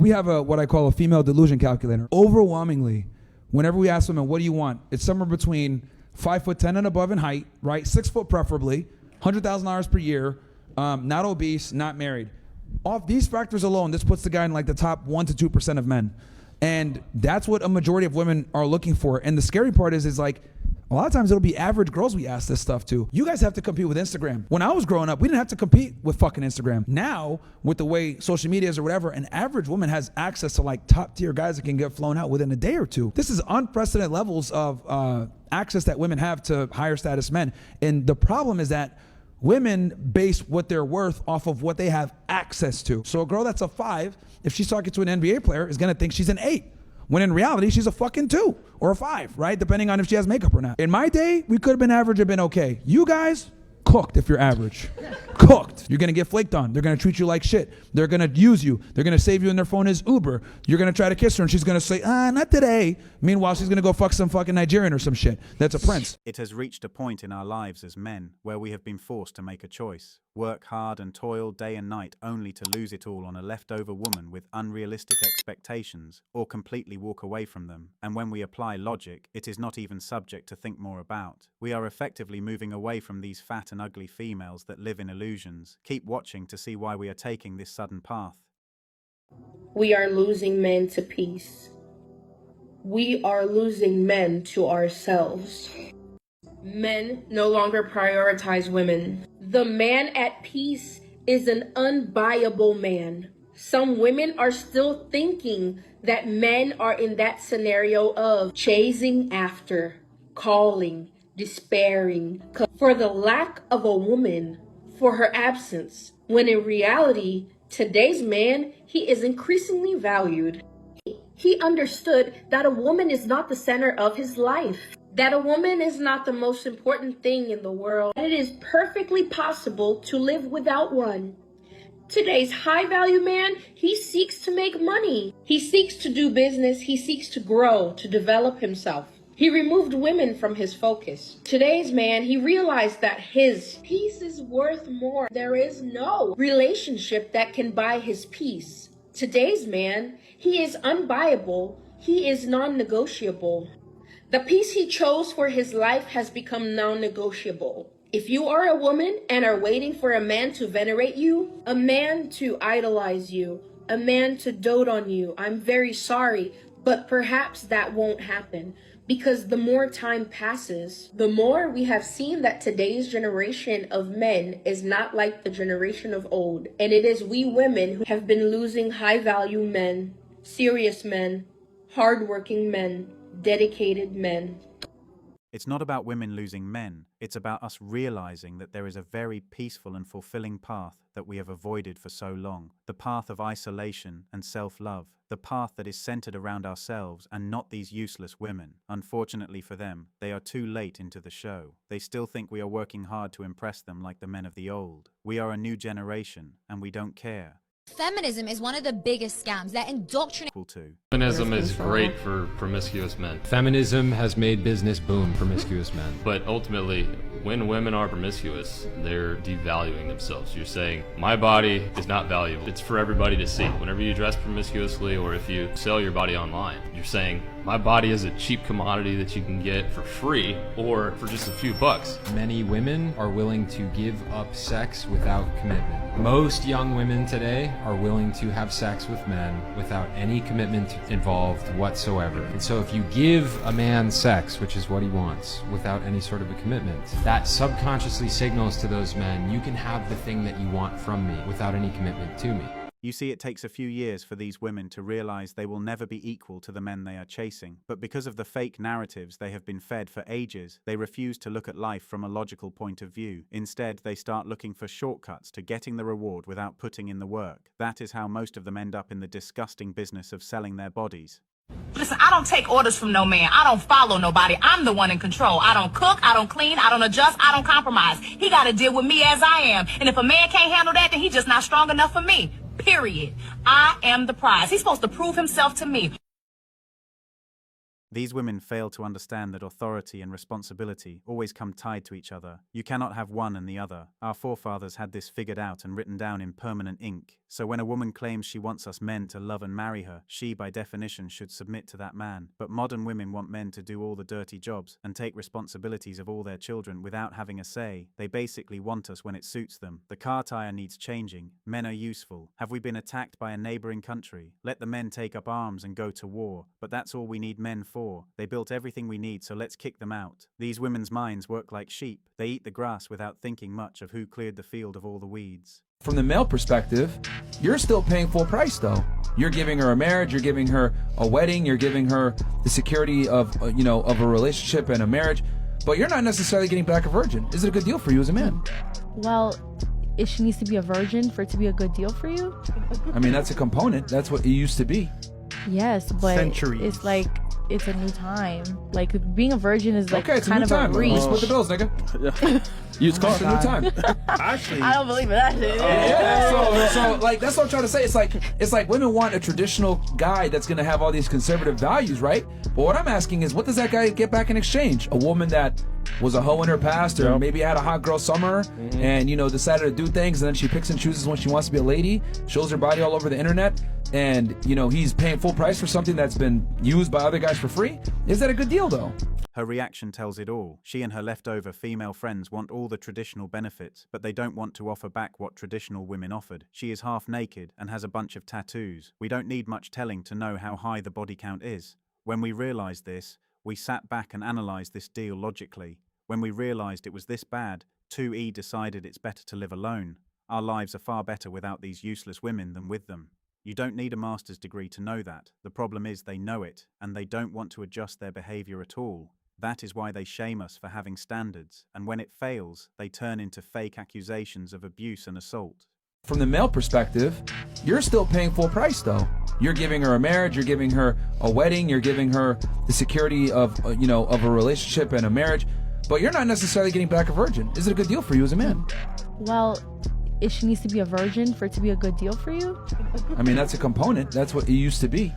We have what I call a female delusion calculator. Overwhelmingly, whenever we ask women, what do you want? It's somewhere between 5'10" and above in height, right? 6 foot preferably, $100,000 per year, not obese, not married. Off these factors alone, this puts the guy in like the top 1 to 2% of men. And that's what a majority of women are looking for. And the scary part is like, a lot of times it'll be average girls we ask this stuff to. You guys have to compete with Instagram. When I was growing up, we didn't have to compete with fucking Instagram. Now, with the way social media is or whatever, an average woman has access to like top tier guys that can get flown out within a day or two. This is unprecedented levels of access that women have to higher status men. And the problem is that women base what they're worth off of what they have access to. So a girl that's a 5, if she's talking to an NBA player, is gonna think she's an 8. When in reality, she's a fucking 2 or a 5, right? Depending on if she has makeup or not. In my day, we could have been average and been okay. You guys, cooked if you're average. Cooked. You're gonna get flaked on. They're gonna treat you like shit. They're gonna use you. They're gonna save you in their phone as Uber. You're gonna try to kiss her and she's gonna say, not today. Meanwhile, she's gonna go fuck some fucking Nigerian or some shit. That's a prince. It has reached a point in our lives as men where we have been forced to make a choice. Work hard and toil day and night only to lose it all on a leftover woman with unrealistic expectations, or completely walk away from them. And when we apply logic, it is not even subject to think more about. We are effectively moving away from these fat and ugly females that live in illusions. Keep watching to see why we are taking this sudden path. We are losing men to peace. We are losing men to ourselves. Men no longer prioritize women. The man at peace is an unbuyable man. Some women are still thinking that men are in that scenario of chasing after, calling, despairing, for the lack of a woman, for her absence, when in reality, today's man, he is increasingly valued. He understood that a woman is not the center of his life, that a woman is not the most important thing in the world, and it is perfectly possible to live without one. Today's high-value man, he seeks to make money. He seeks to do business. He seeks to grow, to develop himself. He removed women from his focus. Today's man, he realized that his peace is worth more. There is no relationship that can buy his peace. Today's man, he is unbuyable. He is non-negotiable. The peace he chose for his life has become non-negotiable. If you are a woman and are waiting for a man to venerate you, a man to idolize you, a man to dote on you, I'm very sorry, but perhaps that won't happen. Because the more time passes, the more we have seen that today's generation of men is not like the generation of old. And it is we women who have been losing high-value men, serious men, hardworking men, dedicated men. It's not about women losing men. It's about us realizing that there is a very peaceful and fulfilling path that we have avoided for so long. The path of isolation and self-love. The path that is centered around ourselves and not these useless women. Unfortunately for them, they are too late into the show. They still think we are working hard to impress them like the men of the old. We are a new generation, and we don't care. Feminism is one of the biggest scams that indoctrinate. Feminism is great for promiscuous men. Feminism has made business boom promiscuous men. But ultimately, when women are promiscuous, they're devaluing themselves. You're saying, my body is not valuable. It's for everybody to see. Whenever you dress promiscuously or if you sell your body online, you're saying, my body is a cheap commodity that you can get for free or for just a few bucks. Many women are willing to give up sex without commitment. Most young women today are willing to have sex with men without any commitment involved whatsoever. And so if you give a man sex, which is what he wants, without any sort of a commitment, that subconsciously signals to those men, you can have the thing that you want from me without any commitment to me. You see, it takes a few years for these women to realize they will never be equal to the men they are chasing. But because of the fake narratives they have been fed for ages, they refuse to look at life from a logical point of view. Instead, they start looking for shortcuts to getting the reward without putting in the work. That is how most of them end up in the disgusting business of selling their bodies. Listen, I don't take orders from no man. I don't follow nobody. I'm the one in control. I don't cook, I don't clean, I don't adjust, I don't compromise. He got to deal with me as I am. And if a man can't handle that, then he's just not strong enough for me. Period. I am the prize. He's supposed to prove himself to me. These women fail to understand that authority and responsibility always come tied to each other. You cannot have one and the other. Our forefathers had this figured out and written down in permanent ink. So when a woman claims she wants us men to love and marry her, she by definition should submit to that man. But modern women want men to do all the dirty jobs and take responsibilities of all their children without having a say. They basically want us when it suits them. The car tire needs changing. Men are useful. Have we been attacked by a neighboring country? Let the men take up arms and go to war. But that's all we need men for. They built everything we need, so let's kick them out. These women's minds work like sheep. They eat the grass without thinking much of who cleared the field of all the weeds. From the male perspective, you're still paying full price though. You're giving her a marriage, you're giving her a wedding, you're giving her the security of of a relationship and a marriage, but you're not necessarily getting back a virgin. Is it a good deal for you as a man? Well, if she needs to be a virgin for it to be a good deal for you? I mean, that's a component. That's what it used to be. Yes, but Centuries. it's like it's a new time. Like being a virgin is like Okay, it's a kind new of time. a reach. Let's split the bills, nigga. Used car. It's a new time. Actually, I don't believe in that shit. Yeah, so like that's what I'm trying to say. It's like women want a traditional guy that's gonna have all these conservative values, right? But what I'm asking is, what does that guy get back in exchange? A woman that was a hoe in her past, or maybe had a hot girl summer, and decided to do things, and then she picks and chooses when she wants to be a lady, shows her body all over the internet, and he's paying full price for something that's been used by other guys for free. Is that a good deal though? Her reaction tells it all. She and her leftover female friends want all the traditional benefits, but they don't want to offer back what traditional women offered. She is half naked and has a bunch of tattoos. We don't need much telling to know how high the body count is. When we realized this, we sat back and analyzed this deal logically. When we realized it was this bad, 2E decided it's better to live alone. Our lives are far better without these useless women than with them. You don't need a master's degree to know that. The problem is they know it, and they don't want to adjust their behavior at all. That is why they shame us for having standards, and when it fails, they turn into fake accusations of abuse and assault. From the male perspective, you're still paying full price though. You're giving her a marriage, you're giving her a wedding, you're giving her the security of of a relationship and a marriage, but you're not necessarily getting back a virgin. Is it a good deal for you as a man? Well, if she needs to be a virgin for it to be a good deal for you? I mean, that's a component. That's what it used to be.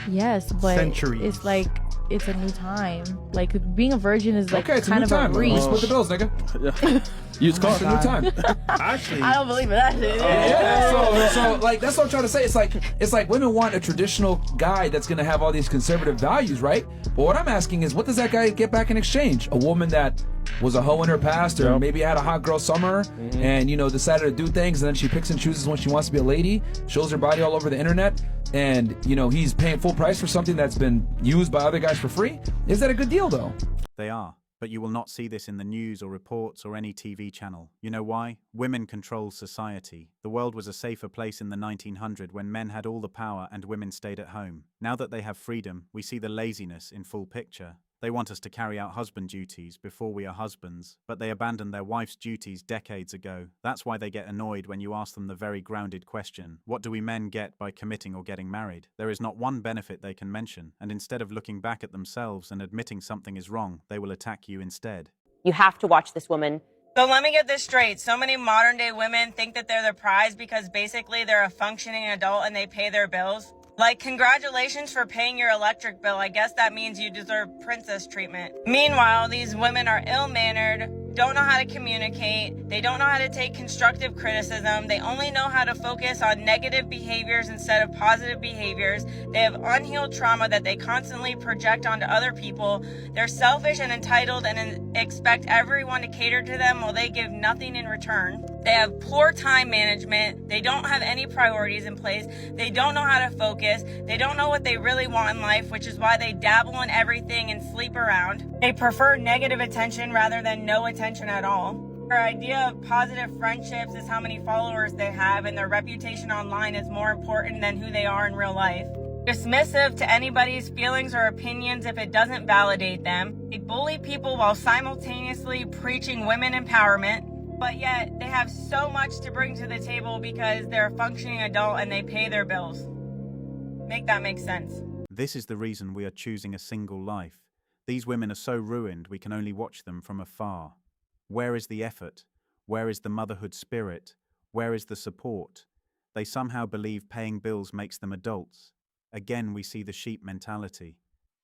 Yes, but Centuries. it's like it's a new time. Like being a virgin is like Okay, it's a kind new of time. a reach. Let's split the bills, nigga. used car. It's a new time. Actually, I don't believe in that shit. So like that's what I'm trying to say. It's like women want a traditional guy that's gonna have all these conservative values, right? But what I'm asking is, what does that guy get back in exchange? A woman that was a hoe in her past, or maybe had a hot girl summer, and decided to do things, and then she picks and chooses when she wants to be a lady, shows her body all over the internet, and he's paying full price for something that's been used by other guys for free. Is that a good deal though? They are. But you will not see this in the news or reports or any TV channel. You know why? Women control society. The world was a safer place in the 1900s when men had all the power and women stayed at home. Now that they have freedom, we see the laziness in full picture. They want us to carry out husband duties before we are husbands, but they abandoned their wife's duties decades ago. That's why they get annoyed when you ask them the very grounded question, what do we men get by committing or getting married? There is not one benefit they can mention, and instead of looking back at themselves and admitting something is wrong, they will attack you instead. You have to watch this woman. So let me get this straight. So many modern day women think that they're the prize because basically they're a functioning adult and they pay their bills. Like, congratulations for paying your electric bill. I guess that means you deserve princess treatment. Meanwhile, these women are ill-mannered, don't know how to communicate, they don't know how to take constructive criticism, they only know how to focus on negative behaviors instead of positive behaviors, they have unhealed trauma that they constantly project onto other people, they're selfish and entitled and expect everyone to cater to them while they give nothing in return. They have poor time management, they don't have any priorities in place, they don't know how to focus, they don't know what they really want in life, which is why they dabble in everything and sleep around. They prefer negative attention rather than no attention at all. Their idea of positive friendships is how many followers they have, and their reputation online is more important than who they are in real life. Dismissive to anybody's feelings or opinions if it doesn't validate them. They bully people while simultaneously preaching women empowerment. But yet, they have so much to bring to the table because they're a functioning adult and they pay their bills. Make that make sense. This is the reason we are choosing a single life. These women are so ruined we can only watch them from afar. Where is the effort? Where is the motherhood spirit? Where is the support? They somehow believe paying bills makes them adults. Again, we see the sheep mentality.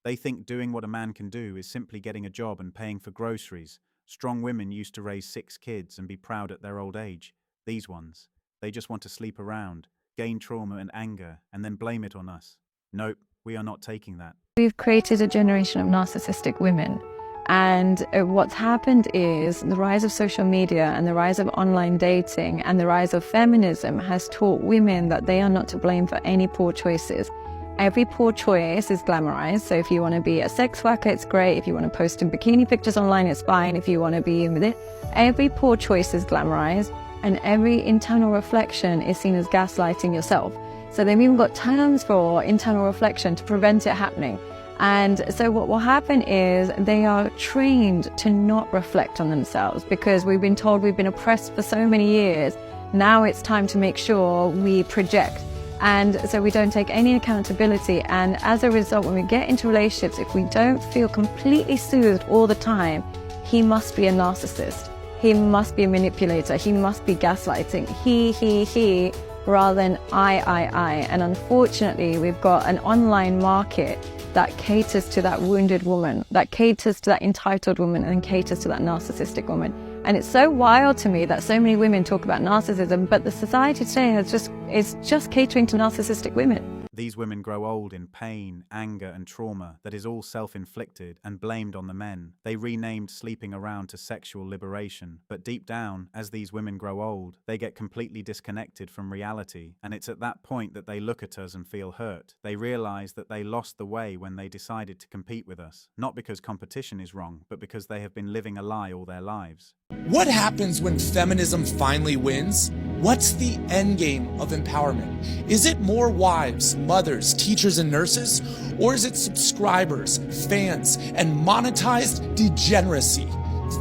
They think doing what a man can do is simply getting a job and paying for groceries. Strong women used to raise 6 kids and be proud at their old age. These ones, they just want to sleep around. gain trauma and anger, and then blame it on us. Nope, we are not taking that. We've created a generation of narcissistic women. And what's happened is the rise of social media and the rise of online dating and the rise of feminism has taught women that they are not to blame for any poor choices. Every poor choice is glamorized. So if you want to be a sex worker, it's great. If you want to post in bikini pictures online, it's fine. If you want to be with it, every poor choice is glamorized, and every internal reflection is seen as gaslighting yourself. So they've even got terms for internal reflection to prevent it happening. And so what will happen is they are trained to not reflect on themselves because we've been told we've been oppressed for so many years. Now it's time to make sure we project. And so we don't take any accountability. And as a result, when we get into relationships, if we don't feel completely soothed all the time, he must be a narcissist. He must be a manipulator. He must be gaslighting. He, rather than I. And unfortunately, we've got an online market that caters to that wounded woman, that caters to that entitled woman, and caters to that narcissistic woman. And it's so wild to me that so many women talk about narcissism, but the society today is just catering to narcissistic women. These women grow old in pain, anger, and trauma that is all self-inflicted and blamed on the men. They renamed sleeping around to sexual liberation, but deep down, as these women grow old, they get completely disconnected from reality, and it's at that point that they look at us and feel hurt. They realize that they lost the way when they decided to compete with us, not because competition is wrong, but because they have been living a lie all their lives. What happens when feminism finally wins? What's the end game of empowerment? Is it more wives, mothers, teachers, and nurses? Or is it subscribers, fans, and monetized degeneracy?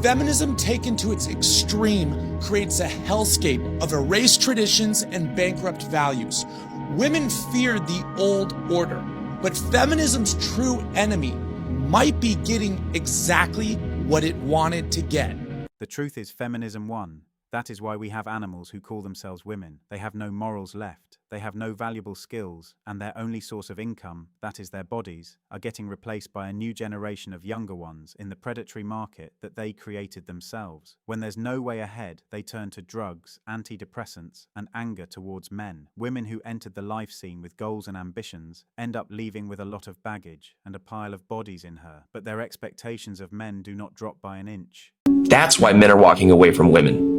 Feminism taken to its extreme creates a hellscape of erased traditions and bankrupt values. Women fear the old order, but feminism's true enemy might be getting exactly what it wanted to get. The truth is, feminism won. That is why we have animals who call themselves women. They have no morals left. They have no valuable skills, and their only source of income, that is their bodies, are getting replaced by a new generation of younger ones in the predatory market that they created themselves. When there's no way ahead, they turn to drugs, antidepressants, and anger towards men. Women who entered the life scene with goals and ambitions end up leaving with a lot of baggage and a pile of bodies in her, but their expectations of men do not drop by an inch. That's why men are walking away from women.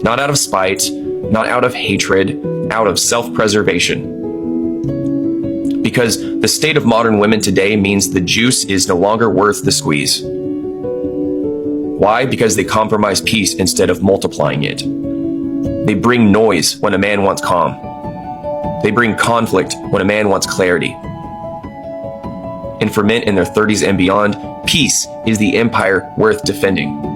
Not out of spite, not out of hatred, out of self-preservation. Because the state of modern women today means the juice is no longer worth the squeeze. Why? Because they compromise peace instead of multiplying it. They bring noise when a man wants calm. They bring conflict when a man wants clarity. And for men in their 30s and beyond, peace is the empire worth defending.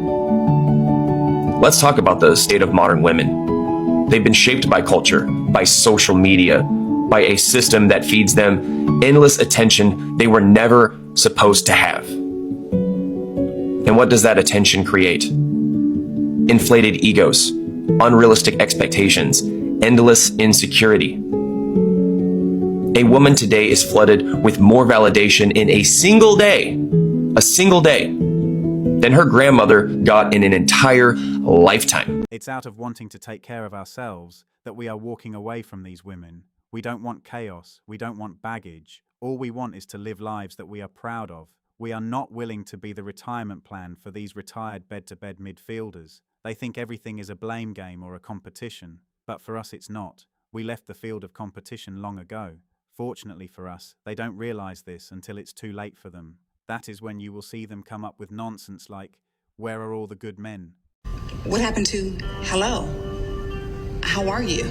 Let's talk about the state of modern women. They've been shaped by culture, by social media, by a system that feeds them endless attention they were never supposed to have. And what does that attention create? Inflated egos, unrealistic expectations, endless insecurity. A woman today is flooded with more validation in a single day, than her grandmother got in an entire lifetime. It's out of wanting to take care of ourselves that we are walking away from these women. We don't want chaos. We don't want baggage. All we want is to live lives that we are proud of. We are not willing to be the retirement plan for these retired bed-to-bed midfielders. They think everything is a blame game or a competition, but for us it's not. We left the field of competition long ago. Fortunately for us, they don't realize this until it's too late for them. That is when you will see them come up with nonsense like, "Where are all the good men?" What happened to, "Hello, how are you?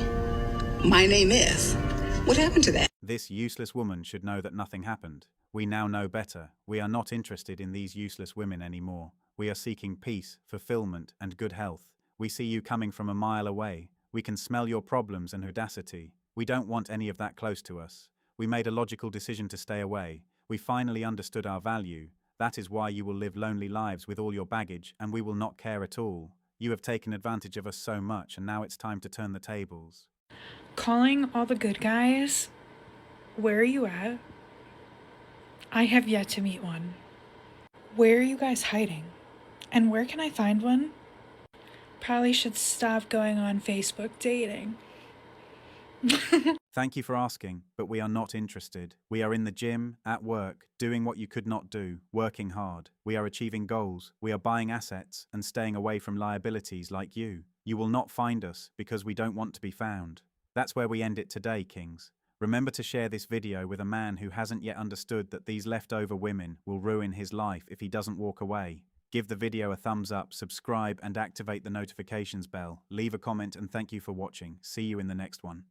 My name is." What happened to that? This useless woman should know that nothing happened. We now know better. We are not interested in these useless women anymore. We are seeking peace, fulfillment, and good health. We see you coming from a mile away. We can smell your problems and audacity. We don't want any of that close to us. We made a logical decision to stay away. We finally understood our value. That is why you will live lonely lives with all your baggage, and we will not care at all. You have taken advantage of us so much, and now it's time to turn the tables. Calling all the good guys? Where are you at? I have yet to meet one. Where are you guys hiding? And where can I find one? Probably should stop going on Facebook dating. Thank you for asking, but we are not interested. We are in the gym, at work, doing what you could not do, working hard. We are achieving goals. We are buying assets and staying away from liabilities like you. You will not find us because we don't want to be found. That's where we end it today, Kings. Remember to share this video with a man who hasn't yet understood that these leftover women will ruin his life if he doesn't walk away. Give the video a thumbs up, subscribe, and activate the notifications bell. Leave a comment and thank you for watching. See you in the next one.